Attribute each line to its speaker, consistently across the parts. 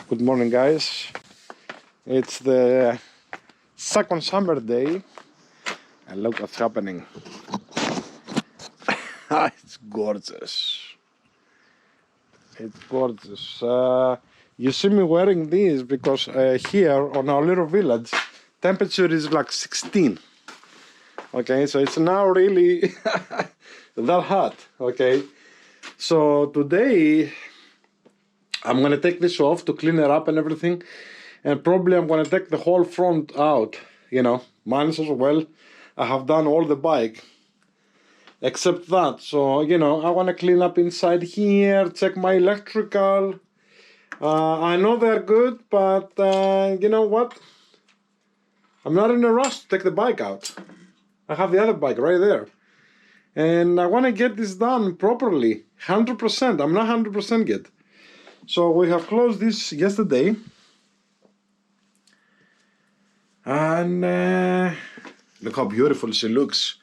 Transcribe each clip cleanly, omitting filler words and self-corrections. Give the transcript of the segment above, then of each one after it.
Speaker 1: Good morning, guys. It's the second summer day and look what's happening. It's gorgeous. It's gorgeous. You see me wearing these because here on our little village temperature is like 16. Okay, so it's now really that hot. Okay, so today I'm gonna take this off to clean it up and everything, and probably I'm gonna take the whole front out, you know, mine as well. I have done all the bike except that, so you know, I want to clean up inside here, check my electrical. I know they're good, but you know what, I'm not in a rush to take the bike out. I have the other bike right there, and I want to get this done properly, 100%. I'm not 100% yet. So we have closed this yesterday, and look how beautiful she looks.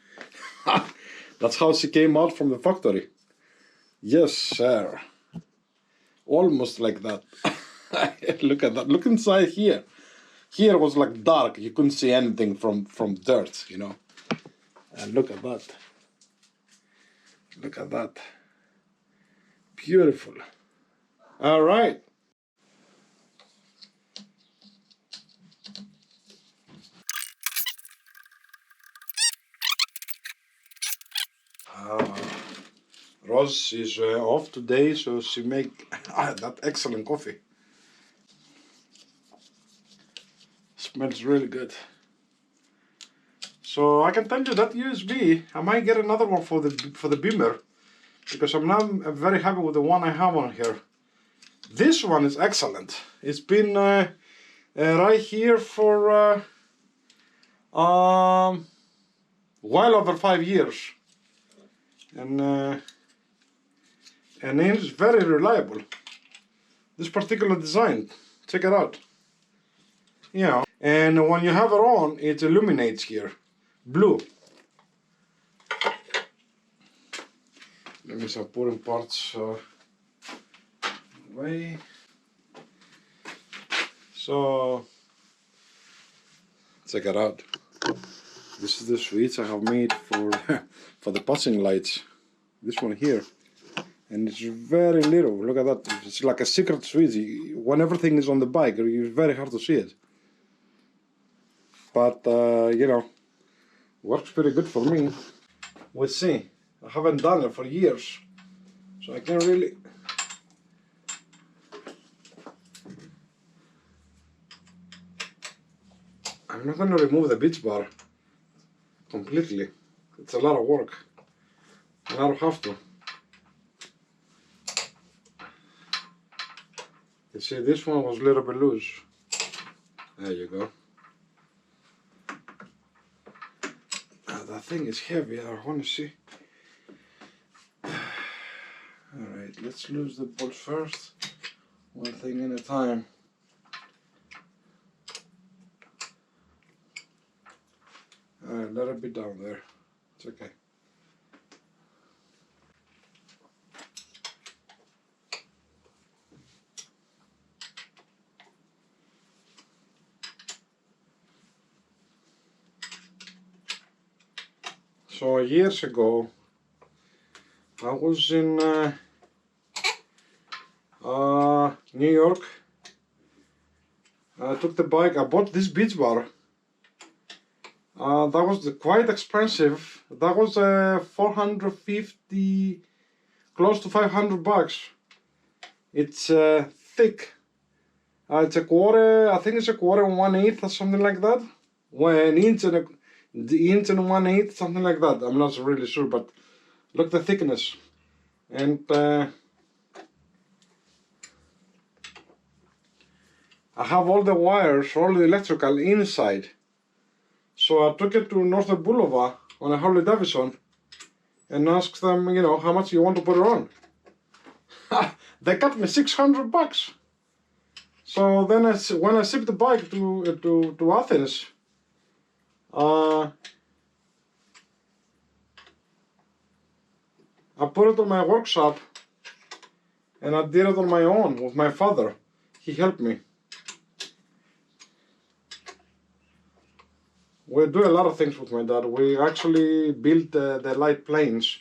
Speaker 1: That's how she came out from the factory. Yes, sir. Almost like that. Look at that. Look inside here. Here was like dark. You couldn't see anything from dirt, you know. And look at that. Look at that. Beautiful. All right. Rose is off today, so she make that excellent coffee. Smells really good. So I can tell you that USB, I might get another one for the Beamer, because I'm very happy with the one I have on here. This one is excellent. It's been right here for well over 5 years, and it's very reliable. This particular design, check it out. Yeah, and when you have it on, it illuminates here, blue. Let me start putting parts away. So check it out. This is the switch I have made for for the passing lights. This one here, and it's very little. Look at that. It's like a secret switch. When everything is on the bike, it's very hard to see it. But you know, works pretty good for me. We'll see. I haven't done it for years, so I can't really. I'm not going to remove the beach bar completely. It's a lot of work, and I don't have to. You see, this one was a little bit loose. There you go. That thing is heavy. I want to see. Alright, let's lose the bolts first. One thing at a time. Alright, let it be down there. It's okay. So years ago, I was in New York. I took the bike. I bought this beach bar. That was quite expensive. That was 450, close to $500. It's thick. It's a quarter. I think it's a quarter and 1/8 or something like that. An inch and the inch and 1/8, something like that. I'm not really sure, but look the thickness. And I have all the wires, all the electrical inside. So I took it to Northern Boulevard on a Harley Davidson and asked them, you know, how much you want to put it on. They cut me $600. So then when I shipped the bike to Athens, I put it on my workshop, and I did it on my own with my father. he helped me. We do a lot of things with my dad. We actually built the light planes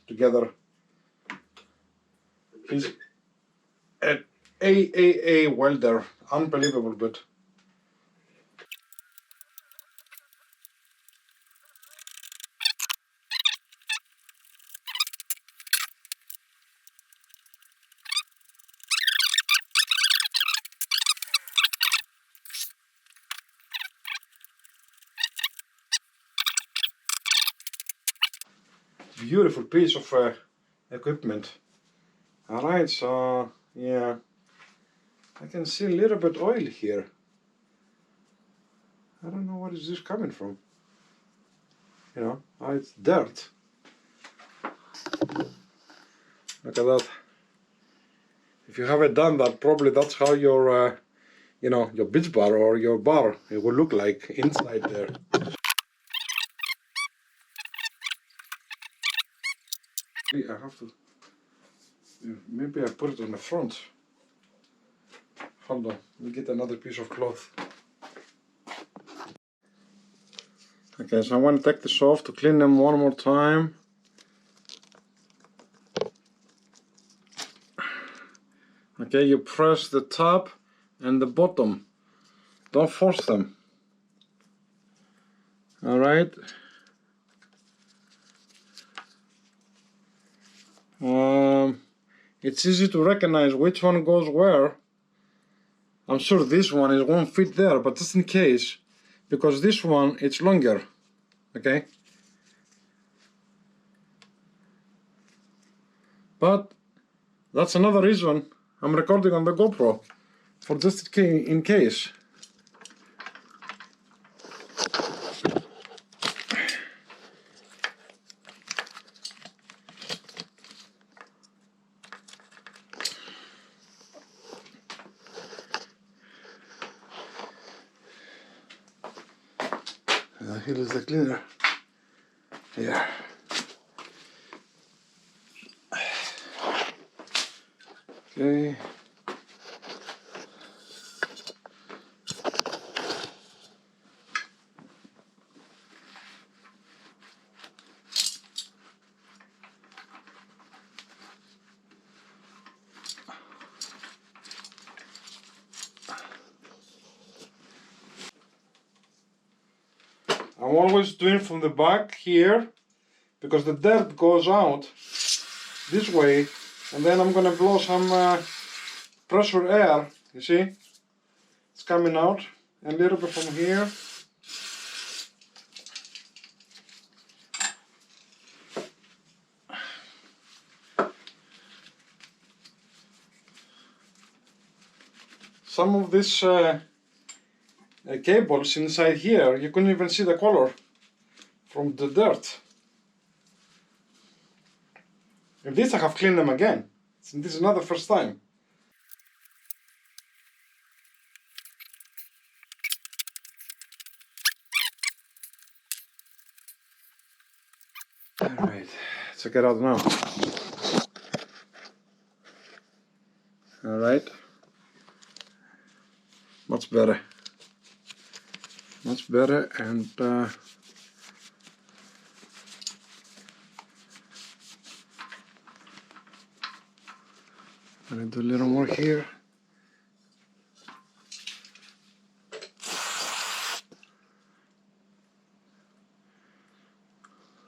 Speaker 1: together. He's an AAA welder, unbelievable, but beautiful piece of equipment. Alright, so yeah, I can see a little bit oil here. I don't know where is this coming from. You know, it's dirt. Look at that. If you haven't done that, probably that's how your, you know, your beach bar or your bar, it will look like inside there. I have to, maybe I put it on the front. Hold on, let me get another piece of cloth. Okay, so I want to take this off to clean them one more time. Okay, you press the top and the bottom. Don't force them. Alright. It's easy to recognize which one goes where. I'm sure this one won't fit there, but just in case, because this one it's longer. Okay. But that's another reason I'm recording on the GoPro, for just in case. Here is the cleaner. Here. Okay. I'm always doing from the back here, because the dirt goes out this way, and then I'm gonna blow some pressure air, you see? It's coming out, and a little bit from here. Some of these cables inside here, you couldn't even see the color from the dirt. And this I have cleaned them again. This is not the first time. Alright, check it out now. Alright. Much better. Much better, and I'm gonna do a little more here.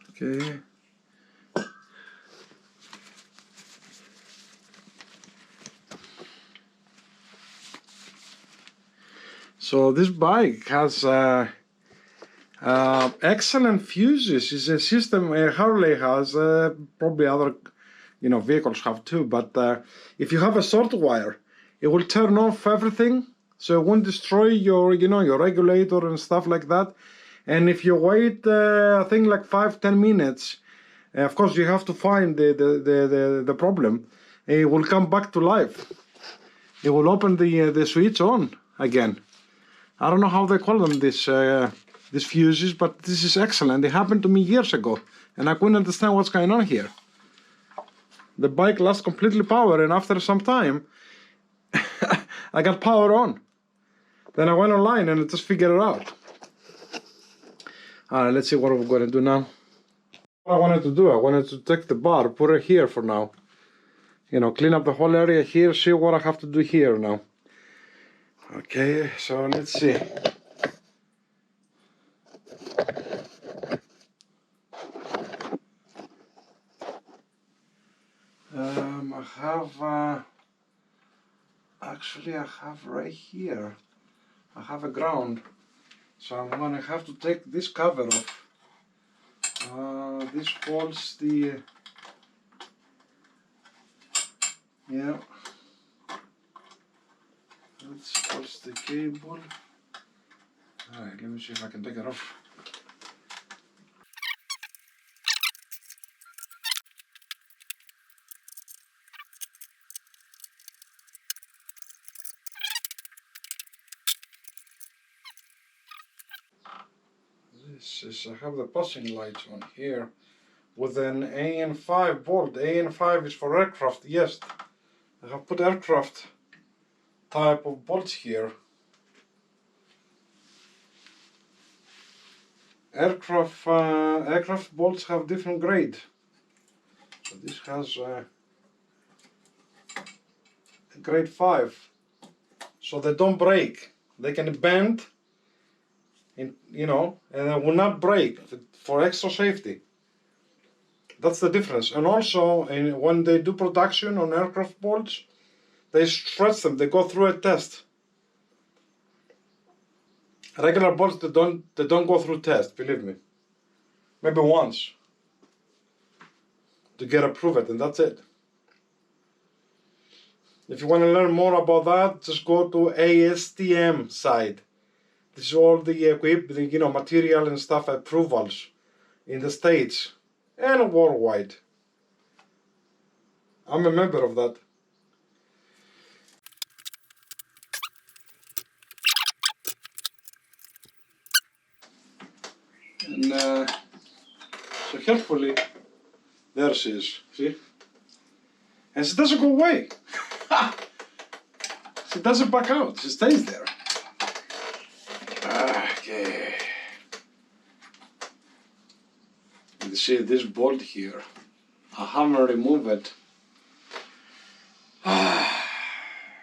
Speaker 1: Okay. So this bike has excellent fuses. It's a system Harley has, probably other vehicles have too, but if you have a short wire, it will turn off everything, so it won't destroy your your regulator and stuff like that. And if you wait I think like 5-10 minutes, of course you have to find the problem, it will come back to life. It will open the switch on again. I don't know how they call them, these fuses, but this is excellent. It happened to me years ago, and I couldn't understand what's going on here. The bike lost completely power, and after some time, I got power on. Then I went online and I just figured it out. Alright, let's see what we're gonna do now. What I wanted to do, I wanted to take the bar, put it here for now. You know, clean up the whole area here, see what I have to do here now. Okay, so let's see. I have, actually I have right here, I have a ground. So I'm gonna have to take this cover off. This holds the, yeah, this holds the cable. Alright, let me see if I can take it off. This is, I have the passing lights on here with an AN5 bolt. AN5 is for aircraft, yes. I have put aircraft type of bolts here. Aircraft bolts have different grade. So this has grade 5. So they don't break. They can bend, you know, and they will not break for extra safety. That's the difference. And also, when they do production on aircraft bolts, they stretch them. They go through a test. Regular bolts, they don't go through test. Believe me. Maybe once to get approved, and that's it. If you want to learn more about that, just go to ASTM side. This is all the equipment, you know, material and stuff approvals in the States and worldwide. I'm a member of that. And so helpfully, there she is, see? And she doesn't go away. She doesn't back out, she stays there. Okay. You see this bolt here. I haven't removed it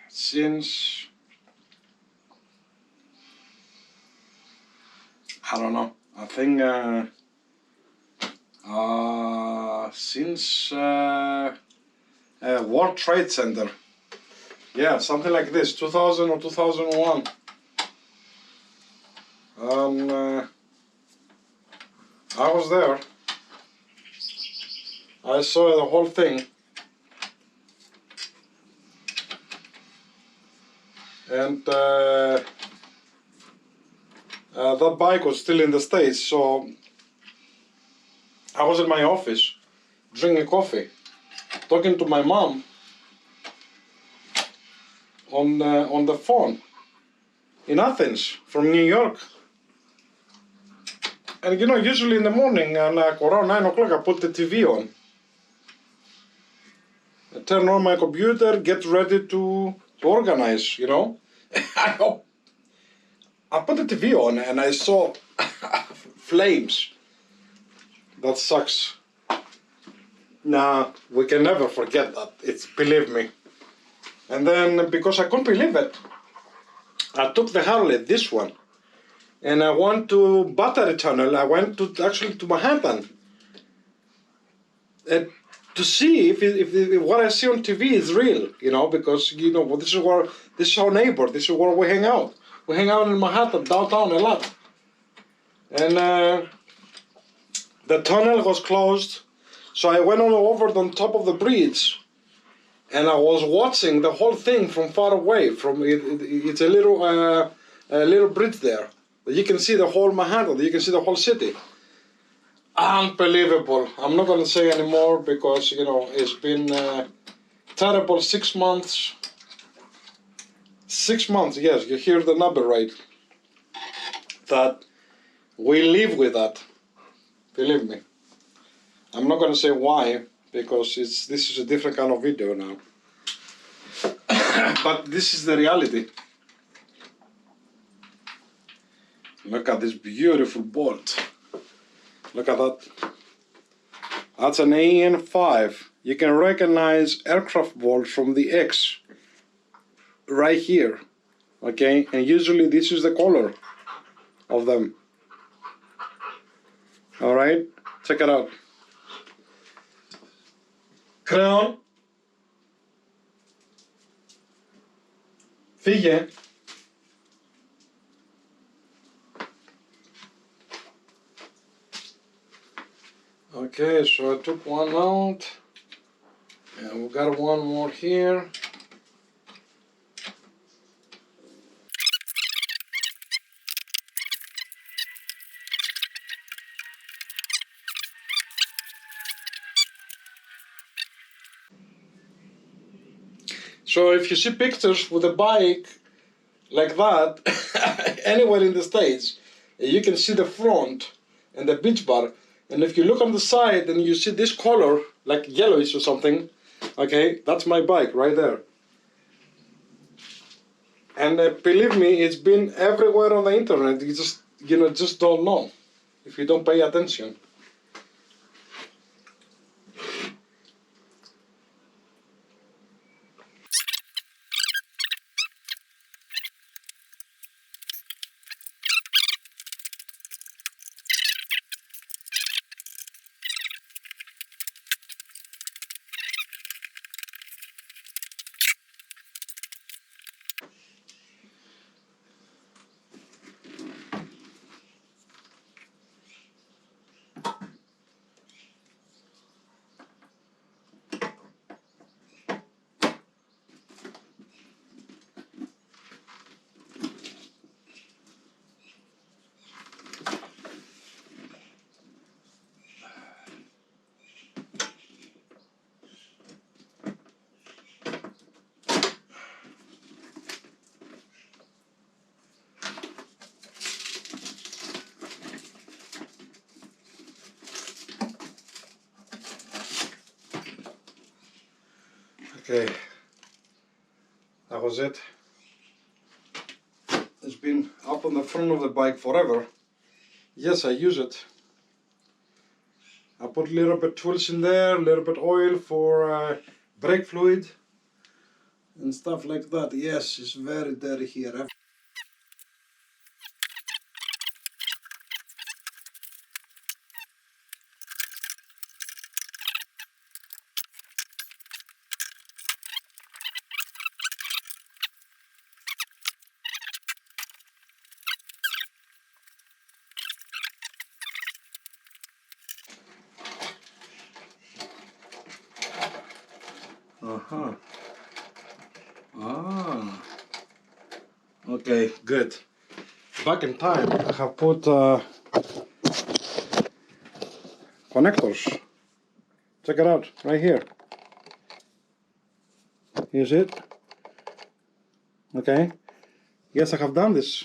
Speaker 1: since, I don't know, I think since World Trade Center. Yeah, something like this, 2000 or 2001. I was there. I saw the whole thing. And that bike was still in the States, so I was in my office drinking coffee, talking to my mom on the phone in Athens from New York. And you know, usually in the morning, like around 9 o'clock, I put the TV on. I turn on my computer, get ready to organize, you know. I put the TV on and I saw flames. That sucks. Nah, we can never forget that. It's, believe me. And then, because I couldn't believe it, I took the Harley, this one, and I went to Battery Tunnel. I went to actually to Manhattan to see if what I see on TV is real, you know, because you know this is our neighbor. This is where we hang out. We hang out in Manhattan, downtown a lot. And the tunnel was closed, so I went on over on top of the bridge. And I was watching the whole thing from far away. From it's a little bridge there. You can see the whole Manhattan. You can see the whole city. Unbelievable. I'm not going to say anymore because you know it's been terrible 6 months. 6 months. Yes, you hear the number right. That we live with that. Believe me. I'm not going to say why. Because this is a different kind of video now. But this is the reality. Look at this beautiful bolt. Look at that. That's an AN5. You can recognize aircraft bolts from the X right here. Okay, and usually this is the color of them. Alright, check it out. Crown. Φύγε. Okay, so I took one out, and we got one more here. So if you see pictures with a bike like that, anywhere in the States, you can see the front and the beach bar. And if you look on the side and you see this color, like yellowish or something, okay, that's my bike right there. And believe me, it's been everywhere on the internet. You just don't know if you don't pay attention. Okay, that was it. It's been up on the front of the bike forever. Yes, I use it. I put a little bit tools in there, a little bit oil for brake fluid and stuff like that. Yes, it's very dirty here. Uh-huh. Ah. Okay, good. Back in time, I have put connectors. Check it out, right here. Here's it. Okay. Yes, I have done this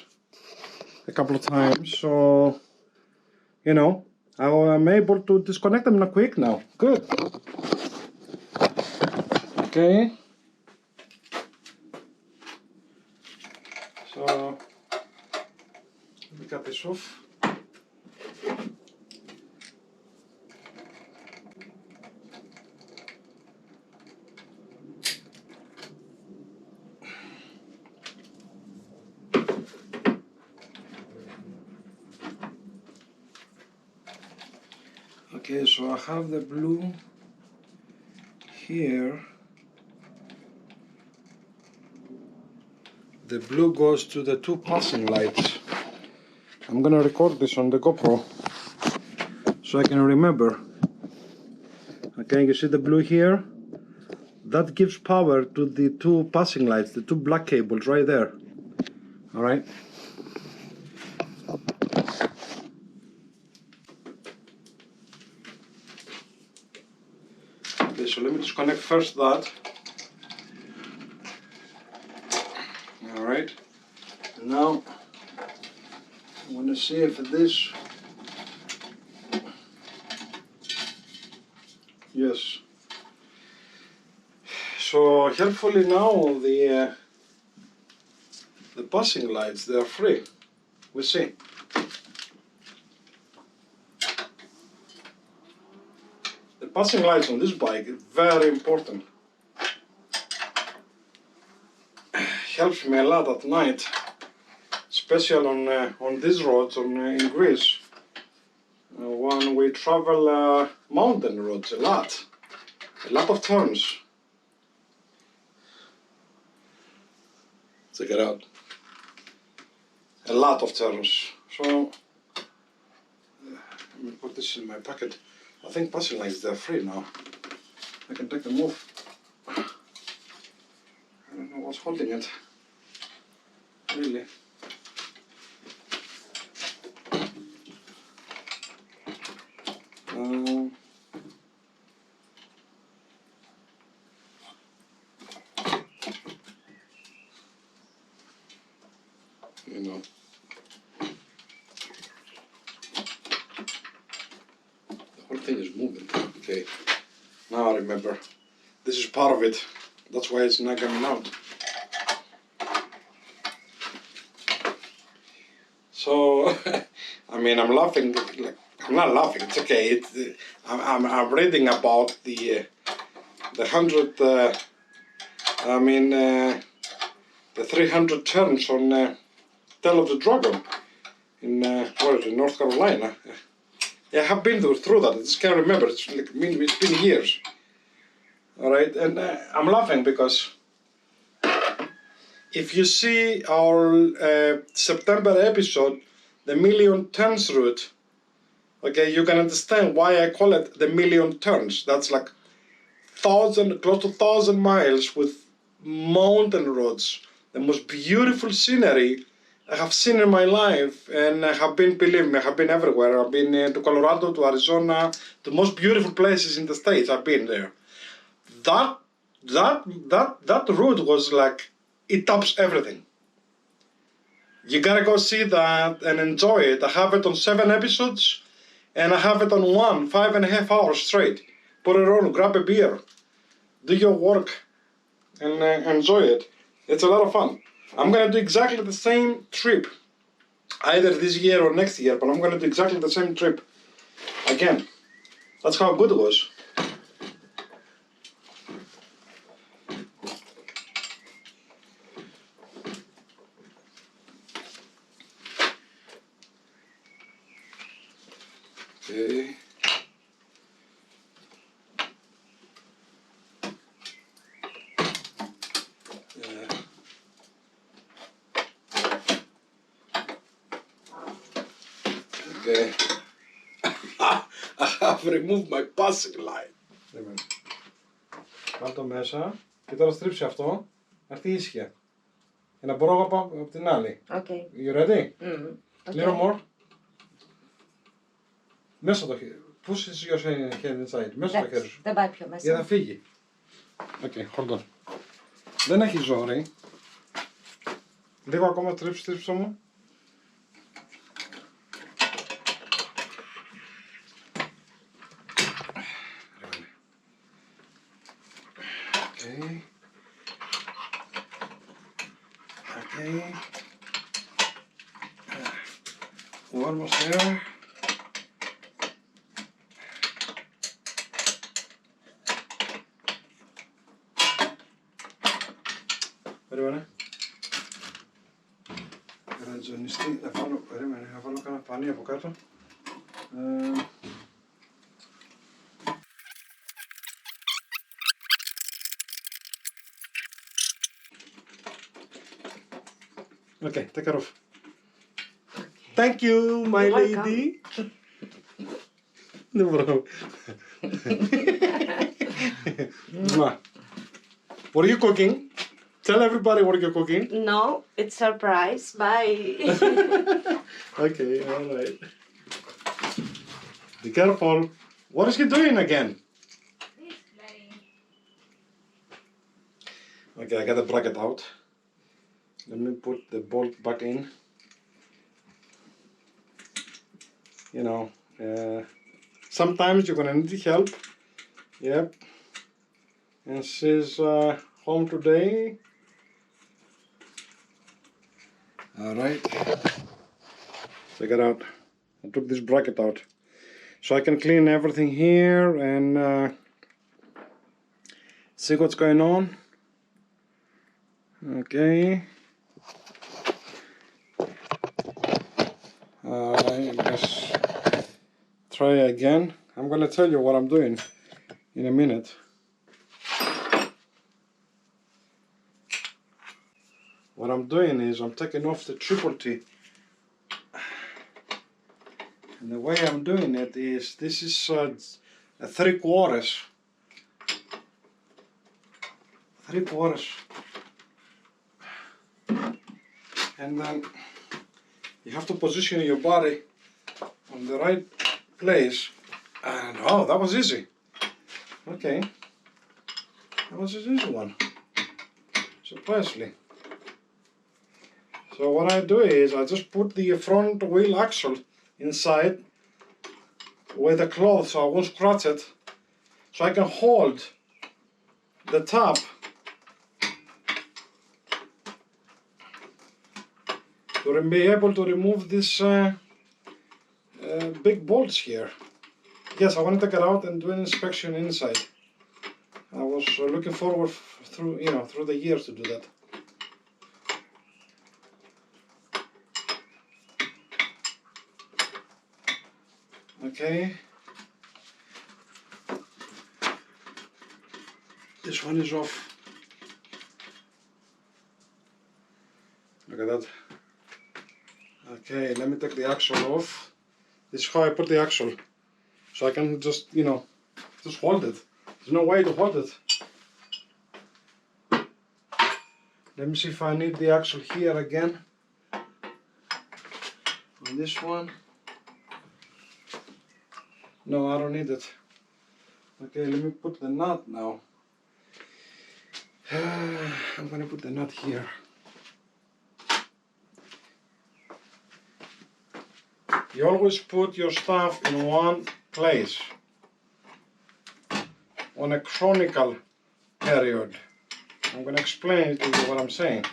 Speaker 1: a couple of times, so you know, I'm able to disconnect them quick now. Good. Okay. So let me cut this off. Okay, so I have the blue here. The blue goes to the two passing lights. I'm gonna record this on the GoPro so I can remember. Okay, you see the blue here? That gives power to the two passing lights, the two black cables right there. Alright? Okay, so let me disconnect first that. Alright. Now I want to see if this. Yes. So helpfully now the the passing lights, they are free. We see. The passing lights on this bike is very important. Helps me a lot at night, especially on these roads in Greece. When we travel mountain roads a lot of turns. Check it out. A lot of turns. So let me put this in my pocket. I think passing lights, they're free now. I can take them off. I don't know what's holding it. Really. You know. The whole thing is moving. Okay. Now I remember. This is part of it. That's why it's not coming out. So, I mean, I'm laughing. Like, I'm not laughing. It's okay. I'm reading about the 100. The 300 turns on Tail of the Dragon in where is it, North Carolina. Yeah, I have been through that. I just can't remember. It's been years. All right, and I'm laughing because if you see our September episode, the million turns route, okay, you can understand why I call it the million turns. That's like close to 1,000 miles with mountain roads, the most beautiful scenery I have seen in my life, and I have been, believe me, I have been everywhere. I've been to Colorado, to Arizona, the most beautiful places in the States. I've been there. That route was like, it tops everything. You gotta go see that and enjoy it. I have it on 7 episodes, and I have it on 5.5 hours straight. Put it on, grab a beer, do your work, and enjoy it. It's a lot of fun. I'm gonna do exactly the same trip, either this year or next year, but I'm gonna do exactly the same trip again. That's how good it was. Okay. Okay. I have removed my passing light. Βάλ το μέσα και τώρα στρίψε αυτό, να έρθει ίσια. Για να μπορώ εγώ από την άλλη.
Speaker 2: Okay.
Speaker 1: You ready?
Speaker 2: Okay.
Speaker 1: Little more. Μέσα το χέρι. Push your hand inside. Μέσα το χέρι σου.
Speaker 2: Δεν πάει πιο μέσα.
Speaker 1: Για να φύγει. Okay, hold on. Δεν έχει ζόρι. Λίγο ακόμα στρίψε μου. Okay. Okay. We're almost there. Περίμενε. Ραντζονιστή, θα βάλω κάνα πανί από κάτω. Okay, take it off. Thank you, my lady. No problem. What are you cooking? Tell everybody what you're cooking.
Speaker 2: No, it's surprise. Bye.
Speaker 1: Okay, all right. Be careful. What is he doing again?
Speaker 2: He's playing.
Speaker 1: Okay, I got the bracket out. Let me put the bolt back in. You know, sometimes you're gonna need help. Yep. And she's home today. Alright, check it out. I took this bracket out so I can clean everything here and see what's going on. Okay. Let's try again. I'm gonna tell you what I'm doing in a minute. What I'm doing is I'm taking off the triple T. And the way I'm doing it is, this is a 3/4. 3/4. And then you have to position your body on the right place. And oh, that was easy. Okay. That was an easy one. Surprisingly. So what I do is I just put the front wheel axle inside with a cloth so I won't scratch it, so I can hold the top to be able to remove this big bolts here. Yes, I want to take it out and do an inspection inside. I was looking forward through the years to do that. Okay, this one is off. Look at that. Okay, let me take the axle off. This is how I put the axle, so I can just just hold it. There's no way to hold it. Let me see if I need the axle here again. On this one. No, I don't need it. Okay, let me put the nut now. I'm gonna put the nut here. You always put your stuff in one place on a chronicle period. I'm gonna explain to you what I'm saying.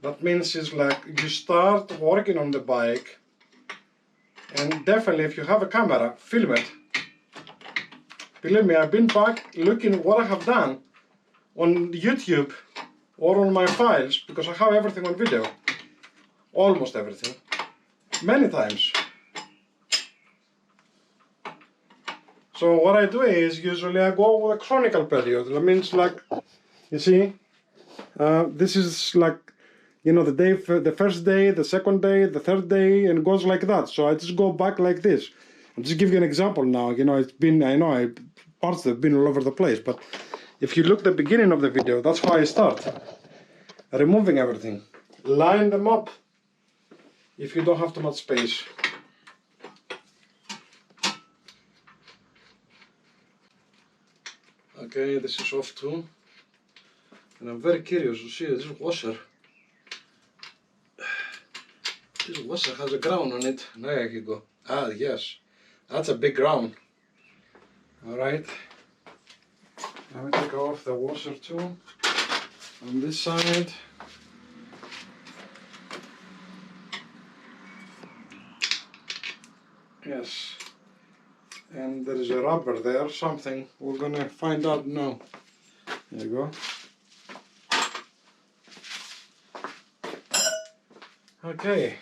Speaker 1: That means it's like you start working on the bike, and definitely if you have a camera, film it. Believe me, I've been back looking what I have done on YouTube or on my files, because I have everything on video, almost everything, many times. So what I do is usually I go with a chronicle period. That means like, you see, this is like, the day, the first day, the second day, the third day, and it goes like that. So I just go back like this. I'll just give you an example now. It's been, parts have been all over the place, but if you look at the beginning of the video, that's how I start. Removing everything. Line them up if you don't have too much space. Okay, this is off too. And I'm very curious to see this washer. This washer has a ground on it. There you go. Ah, yes. That's a big ground. Alright. Let me take off the washer too. On this side. Yes. And there is a rubber there, something. We're gonna find out now. There you go. Okay.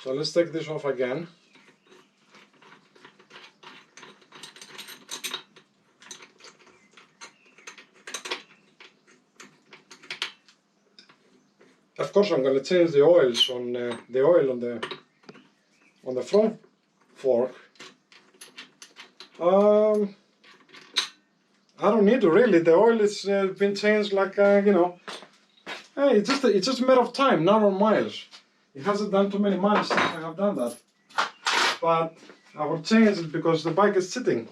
Speaker 1: So let's take this off again. Of course, I'm going to change the oils on the oil on the front fork. I don't need to really. The oil has been changed like hey, it's just a matter of time, not on miles. It hasn't done too many miles since I have done that. But I will change it because the bike is sitting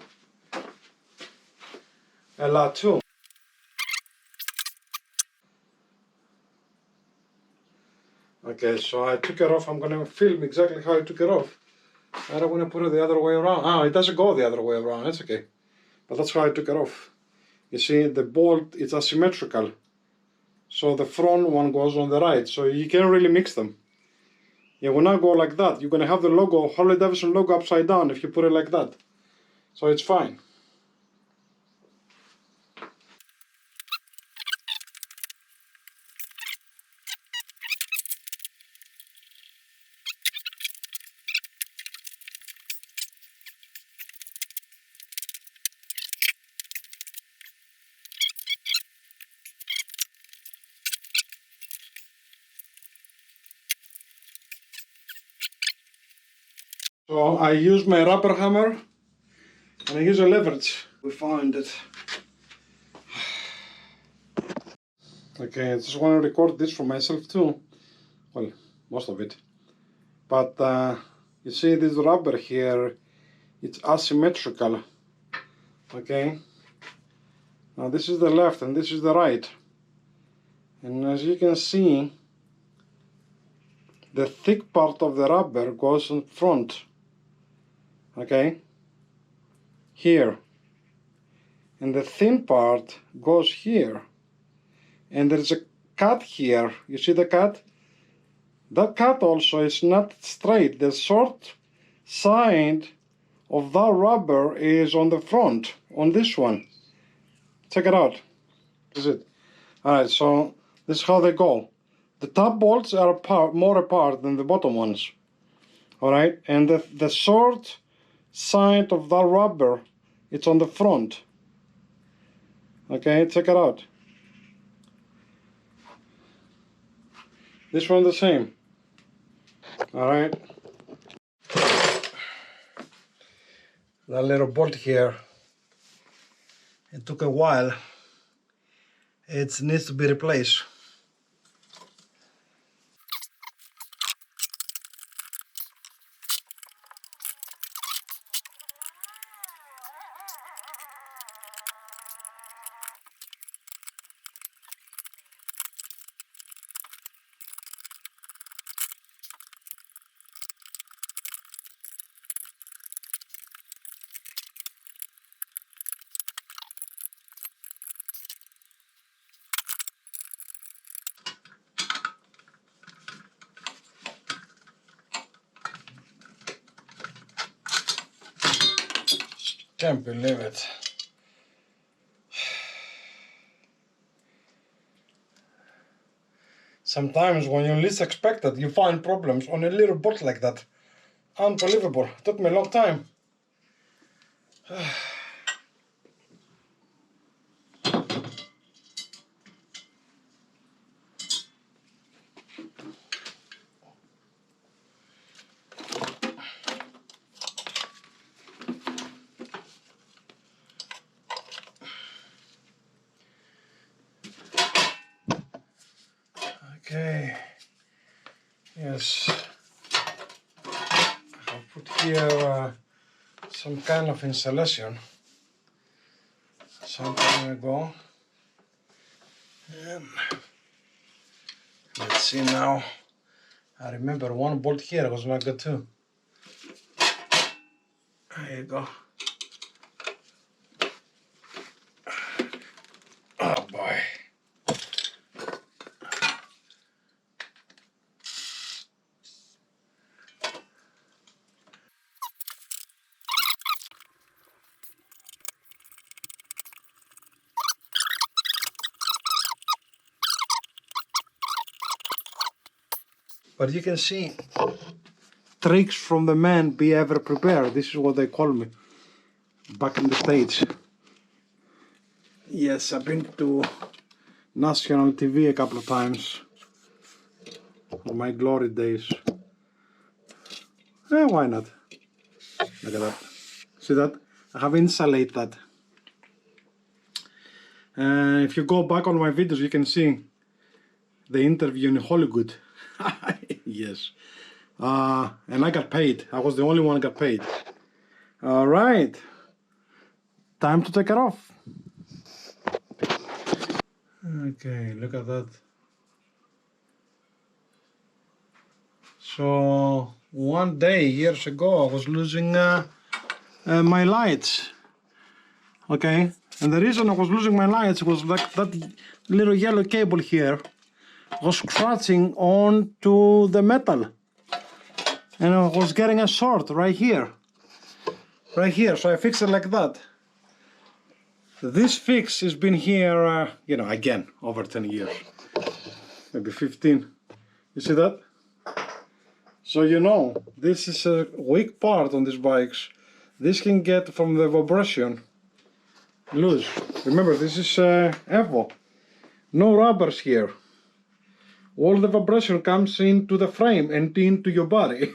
Speaker 1: a lot too. Okay, so I took it off. I'm going to film exactly how I took it off. I don't want to put it the other way around. Ah, it doesn't go the other way around. That's okay. But that's how I took it off. You see, the bolt is asymmetrical. So the front one goes on the right. So you can't really mix them. You will not go like that. You're gonna have the logo, Harley Davidson logo, upside down if you put it like that. So it's fine. So I use my rubber hammer and I use a leverage. We found it. Okay, I just want to record this for myself too. Well, most of it. But you see this rubber here, it's asymmetrical. Okay. Now this is the left and this is the right. And as you can see, the thick part of the rubber goes in front. Okay. Here. And the thin part goes here. And there's a cut here. You see the cut? That cut also is not straight. The short side of that rubber is on the front, on this one. Check it out. This is it. Alright, so this is how they go. The top bolts are more apart than the bottom ones. Alright, and the short side of that rubber, it's on the front. Okay, check it out. This one the same. Alright. That little bolt here, it took a while. It needs to be replaced. Can't believe it. Sometimes when you least expect it, you find problems on a little bolt like that. Unbelievable. It took me a long time. Okay. Yes. I'll put here some kind of insulation. Some time ago. And let's see now. I remember one bolt here was not good too. There you go. Oh boy. But you can see tricks from the man be ever prepared. This is what they call me back in the States. Yes, I've been to national TV a couple of times on my glory days. Why not? Look at that. See that? I have insulated that. If you go back on my videos, you can see the interview in Hollywood. Yes. And I got paid. I was the only one who got paid. Alright. Time to take it off. Okay, look at that. So one day, years ago, I was losing my lights. Okay, And the reason I was losing my lights was like that little yellow cable here was scratching onto the metal. And I was getting a short right here. Right here, so I fixed it like that. This fix has been here, you know, again, over 10 years. Maybe 15. You see that? So you know, this is a weak part on these bikes. This can get from the vibration loose. Remember, this is Evo. No rubbers here. All the vibration comes into the frame and into your body.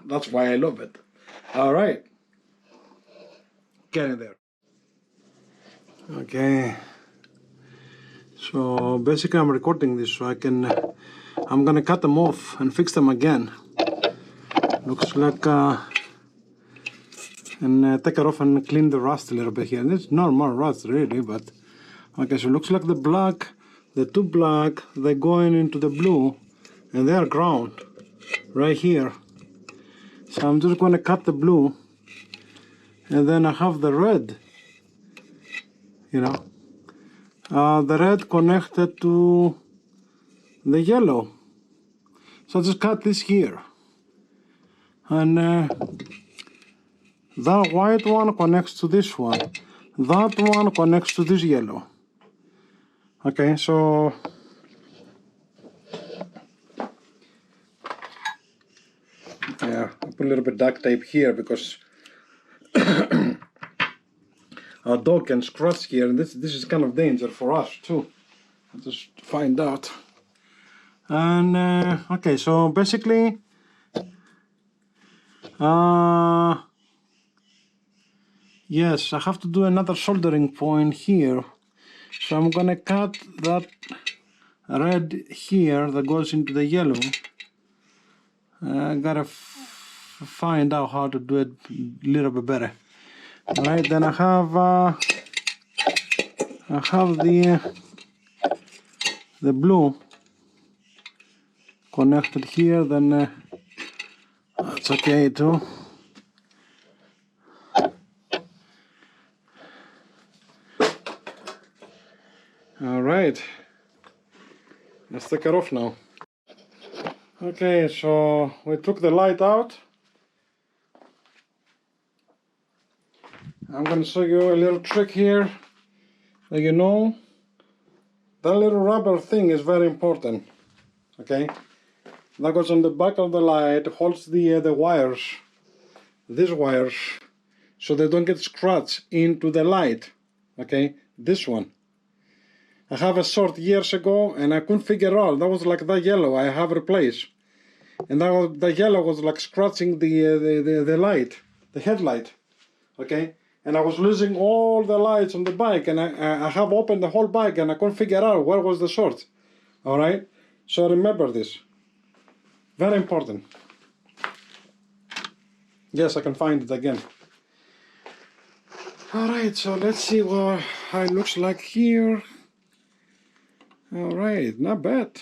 Speaker 1: That's why I love it. Alright. Get in there. Okay. So basically I'm recording this so I can, I'm gonna cut them off and fix them again. Looks like, and take it off and clean the rust a little bit here. And it's normal rust really, but okay, so it looks like the black, the two black, they're going into the blue and they are ground right here. So I'm just gonna cut the blue and then I have the red, you know. The red connected to the yellow. So I just cut this here. And that white one connects to this one. That one connects to this yellow. Okay, so yeah, I put a little bit duct tape here because our dog can scratch here, and this is kind of danger for us too. I'll just find out. And okay, so basically yes, I have to do another soldering point here. So I'm gonna cut that red here that goes into the yellow. I gotta find out how to do it a little bit better. Alright, then I have the blue connected here, then that's okay too. Alright, let's take it off now. Okay, so we took the light out. I'm going to show you a little trick here. So you know, that little rubber thing is very important. Okay, that goes on the back of the light, holds the wires, these wires, so they don't get scratched into the light. Okay, this one. I have a short years ago and I couldn't figure out, that was like that yellow I have replaced. And the yellow was like scratching the light, the headlight. Okay, and I was losing all the lights on the bike, and I have opened the whole bike and I couldn't figure out where was the short. Alright, so remember this. Very important. Yes, I can find it again. Alright, so let's see how it looks like here. Alright, not bad.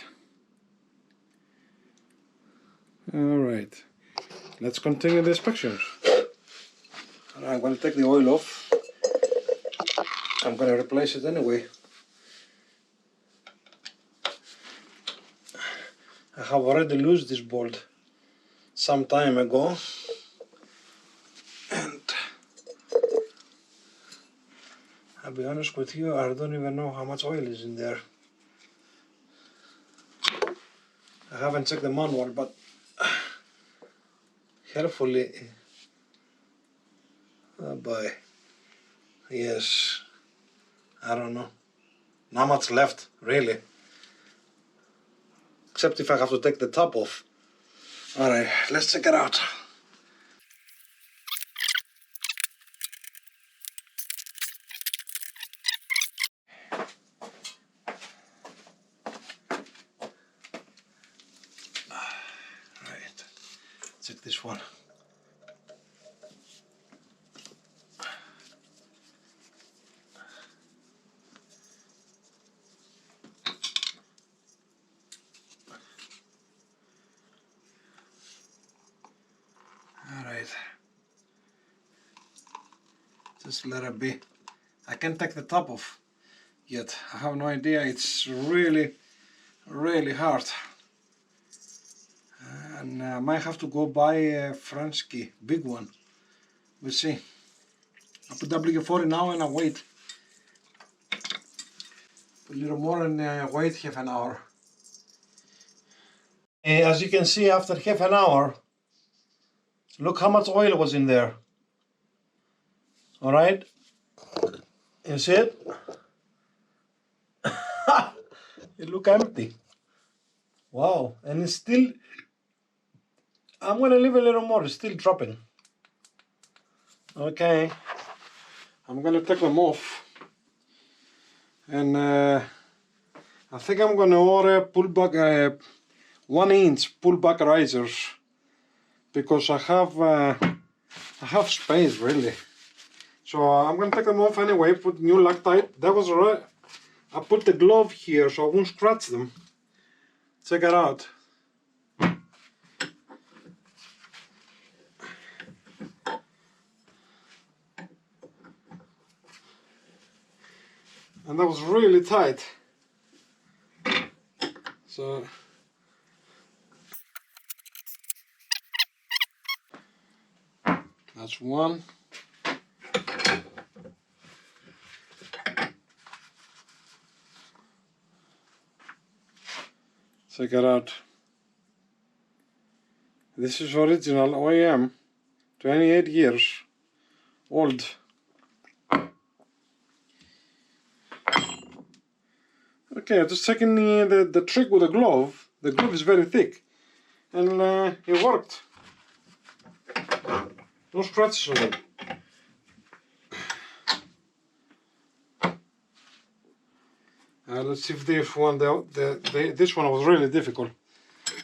Speaker 1: Alright, let's continue the inspections. I'm going to take the oil off. I'm going to replace it anyway. I have already lost this bolt some time ago, and I'll be honest with you, I don't even know how much oil is in there. I haven't checked the manual, but carefully. Oh boy. Yes. I don't know. Not much left, really. Except if I have to take the top off. Alright, let's check it out. Right, check this one. Alright, just let it be. I can't take the top off yet. I have no idea. It's really hard. And I might have to go buy a French key, big one. We'll see. I put W40 now and I wait. Put a little more and wait half an hour. As you can see, after half an hour, look how much oil was in there. Alright? You see it? It look empty. Wow, and it's still, I'm gonna leave a little more, it's still dropping. Okay, I'm gonna take them off. And I think I'm gonna order pullback, 1-inch pullback risers, because I have space really. So I'm gonna take them off anyway, put new Loctite. That was right. I put the glove here so I won't scratch them. Check it out. And that was really tight. So that's one. Check it out. This is original OEM, 28 years old. Okay, just checking the trick with the glove. The glove is very thick, and it worked. No scratches on it. Let's see if this one, this one was really difficult.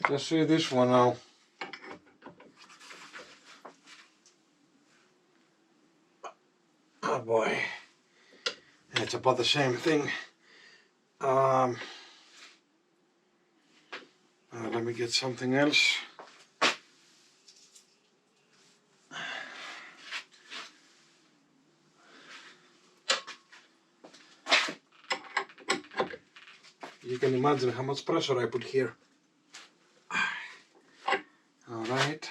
Speaker 1: Let's see this one now. Oh boy, it's about the same thing. Let me get something else. You can imagine how much pressure I put here. Alright.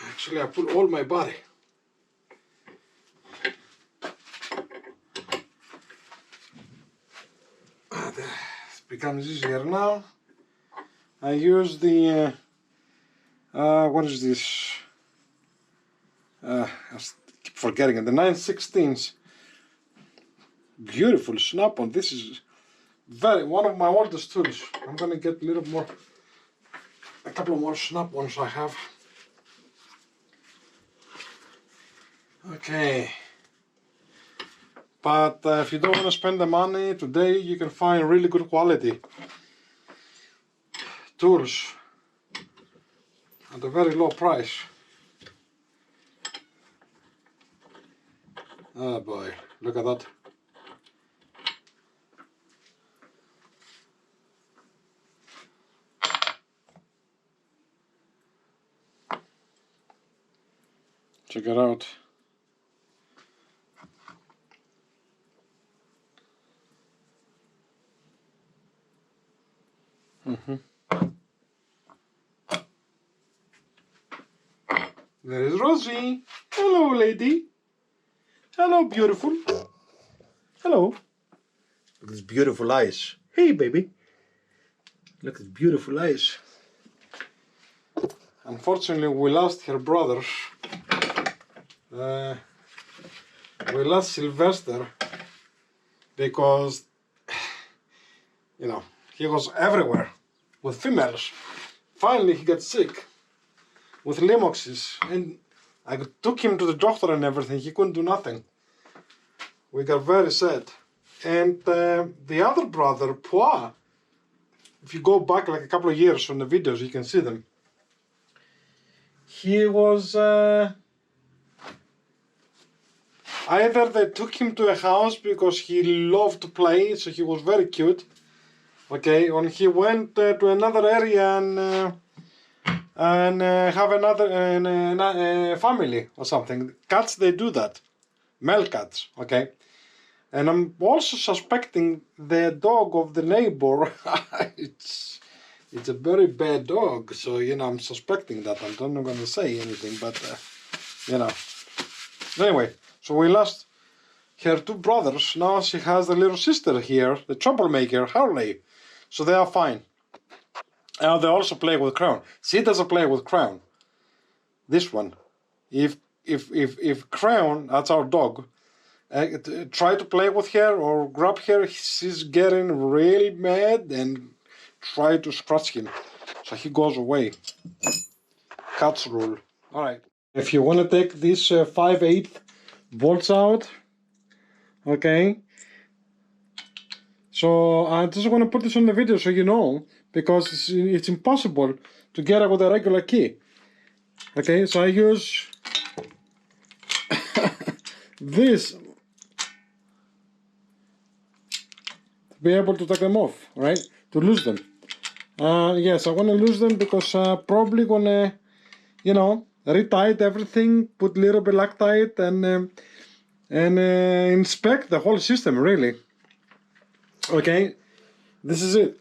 Speaker 1: Actually, I put all my body. It becomes easier now. I use the what is this? I keep forgetting it. The 9/16. Beautiful snap-on. This is one of my oldest tools. I'm gonna get a couple more snap-ons I have. Okay. But if you don't want to spend the money today, you can find really good quality tools at a very low price. Oh boy, look at that. Check it out. There is Rosie. Hello, lady. Hello, beautiful. Hello. Look at these beautiful eyes. Hey, baby. Look at these beautiful eyes. Unfortunately, we lost her brothers. We lost Sylvester because, you know, he was everywhere with females. Finally, he got sick with limoxis, and I took him to the doctor and everything. He couldn't do nothing. We got very sad. And the other brother, Pois, if you go back like a couple of years from the videos, you can see them. He was either they took him to a house because he loved to play, so he was very cute. Okay, and he went to another area and and have another family or something. Cats, they do that. Male cats, okay? And I'm also suspecting the dog of the neighbor. it's a very bad dog, so you know I'm suspecting that. I'm not gonna say anything, but you know. Anyway, so we lost her two brothers. Now she has the little sister here, the troublemaker, Harley. So they are fine. They also play with Crown. She doesn't play with Crown. This one. If Crown, that's our dog, try to play with her or grab her, she's getting really mad and try to scratch him. So he goes away. Cats rule. Alright. If you want to take this 5/8 bolts out, okay. So I just want to put this on the video so you know, because it's impossible to get it with a regular key. Okay, so I use this to be able to take them off, right? To lose them. Yes, I want to lose them because probably gonna, you know, retight everything, put a little bit Loctite and inspect the whole system really. Okay, this is it.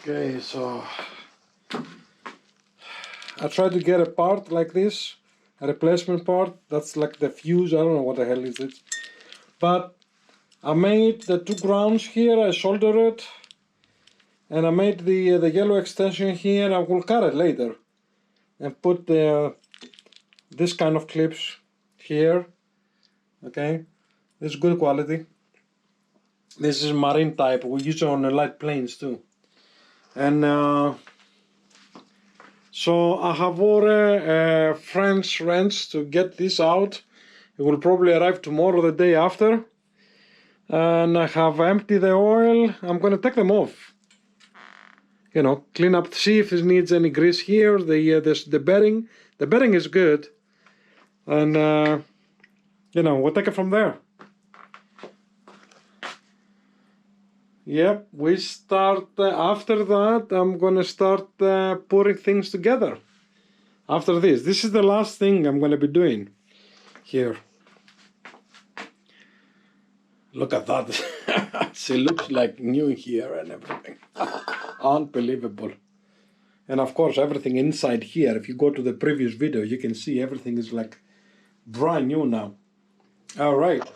Speaker 1: Okay, so I tried to get a part like this, a replacement part. That's like the fuse. I don't know what the hell is it. But I made the two grounds here. I soldered it, and I made the yellow extension here. I will cut it later and put this kind of clips here. Okay, this is good quality. This is marine type. We use it on the light planes too. And so I have ordered French wrench to get this out. It will probably arrive tomorrow or the day after. And I have emptied the oil. I'm going to take them off. You know, clean up, see if it needs any grease here. The bearing. The bearing is good. And, you know, we'll take it from there. Yep, we start, after that, I'm gonna start putting things together. After this is the last thing I'm gonna be doing here. Look at that. She looks like new here and everything. Unbelievable. And of course, everything inside here, if you go to the previous video, you can see everything is like brand new now. All right.